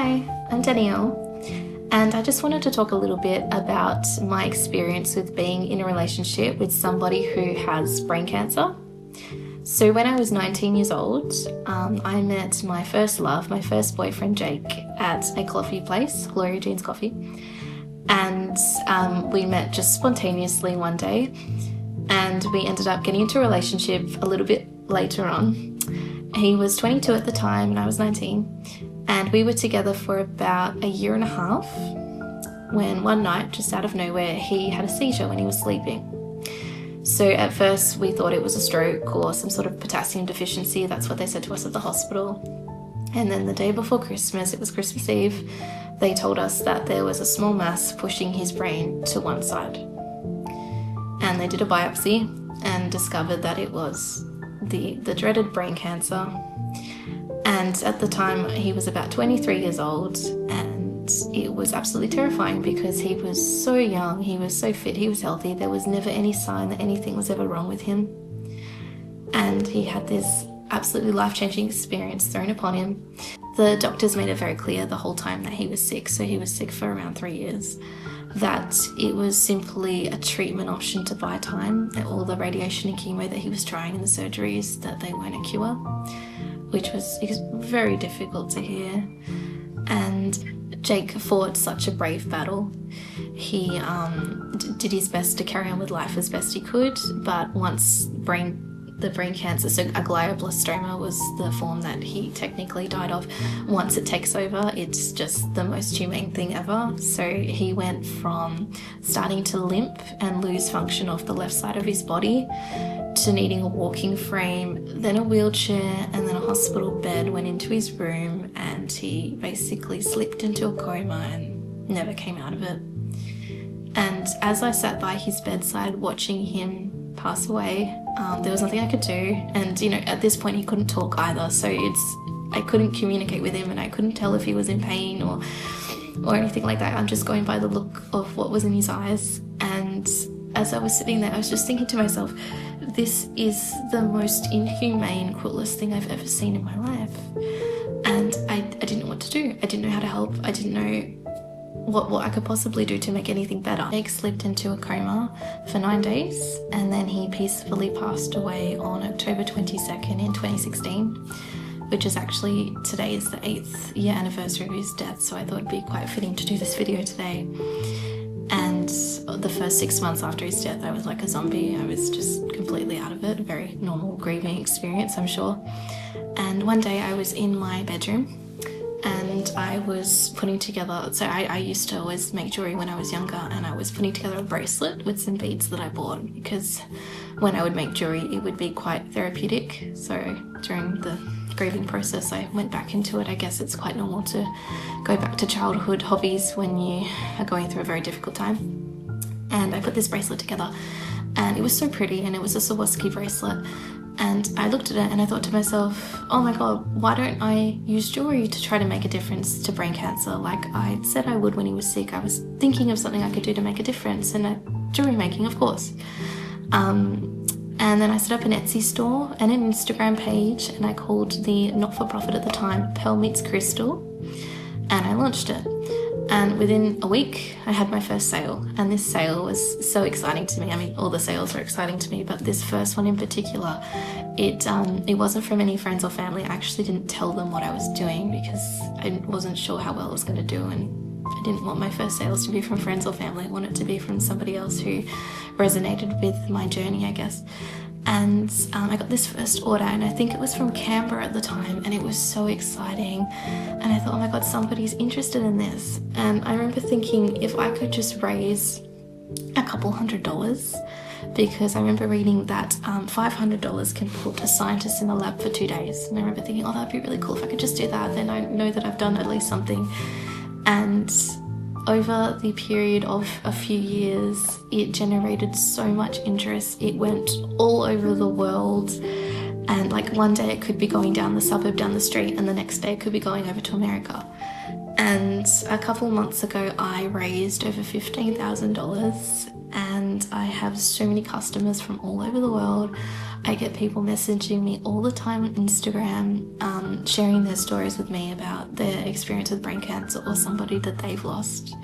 Hi, I'm Danielle, and I just wanted to talk a little bit about my experience with being in a relationship with somebody who has brain cancer. So when I was 19 years old, I met my first love, my first boyfriend Jake, at a coffee place, Gloria Jean's Coffee. And we met just spontaneously one day, and we ended up getting into a relationship a little bit later on. He was 22 at the time and I was 19, and we were together for about a year and a half when one night, just out of nowhere, he had a seizure when he was sleeping. So at first we thought it was a stroke or some sort of potassium deficiency. That's what they said to us at the hospital. And then the day before Christmas, it was Christmas Eve, they told us that there was a small mass pushing his brain to one side. And they did a biopsy and discovered that it was the dreaded brain cancer. And at the time he was about 23 years old, and it was absolutely terrifying because he was so young, he was so fit, he was healthy. There was never any sign that anything was ever wrong with him. And he had this absolutely life-changing experience thrown upon him. The doctors made it very clear the whole time that he was sick, so he was sick for around 3 years, that it was simply a treatment option to buy time. All the radiation and chemo that he was trying and the surgeries, that they weren't a cure, which was very difficult to hear. And Jake fought such a brave battle. He did his best to carry on with life as best he could, but once the brain cancer, so a glioblastoma was the form that he technically died of. Once it takes over, it's just the most humane thing ever. So he went from starting to limp and lose function of the left side of his body to needing a walking frame, then a wheelchair, and then a hospital bed went into his room, and he basically slipped into a coma and never came out of it. And as I sat by his bedside watching him pass away, there was nothing I could do. And at this point he couldn't talk either, so I couldn't communicate with him, and I couldn't tell if he was in pain or anything like that. I'm just going by the look of what was in his eyes. And as I was sitting there, I was just thinking to myself, this is the most inhumane, cruelest thing I've ever seen in my life. And I didn't know what to do. I didn't know how to help. I didn't know what I could possibly do to make anything better. Jake slipped into a coma for 9 days, and then he peacefully passed away on October 22nd in 2016, which is actually, today is the 8th year anniversary of his death, so I thought it'd be quite fitting to do this video today. And the first 6 months after his death, I was like a zombie. I was just completely out of it. A very normal grieving experience, I'm sure. And one day I was in my bedroom, and I was putting together, so I used to always make jewelry when I was younger, and I was putting together a bracelet with some beads that I bought, because when I would make jewelry it would be quite therapeutic. So during the grieving process I went back into it. I guess it's quite normal to go back to childhood hobbies when you are going through a very difficult time. And I put this bracelet together, and it was so pretty, and it was a Swarovski bracelet. And I looked at it and I thought to myself, oh my god, why don't I use jewelry to try to make a difference to brain cancer like I said I would when he was sick? I was thinking of something I could do to make a difference, and jewelry making, of course. And then I set up an Etsy store and an Instagram page, and I called the not-for-profit at the time Pearl Meets Crystal, and I launched it. And within a week I had my first sale, and this sale was so exciting to me. I mean, all the sales are exciting to me, but this first one in particular, it wasn't from any friends or family. I actually didn't tell them what I was doing because I wasn't sure how well it was going to do, and I didn't want my first sales to be from friends or family. I wanted it to be from somebody else who resonated with my journey, I guess. And I got this first order, and I think it was from Canberra at the time, and it was so exciting. And I thought, oh my god, somebody's interested in this. And I remember thinking, if I could just raise a couple $100, because I remember reading that $500 can put a scientist in a lab for 2 days. And I remember thinking, oh, that'd be really cool if I could just do that. Then I know that I've done at least something. And over the period of a few years, it generated so much interest. It went all over the world, and like one day it could be going down the suburb down the street, and the next day it could be going over to America. And a couple months ago I raised over $15,000, and and I have so many customers from all over the world. I get people messaging me all the time on Instagram, sharing their stories with me about their experience with brain cancer or somebody that they've lost.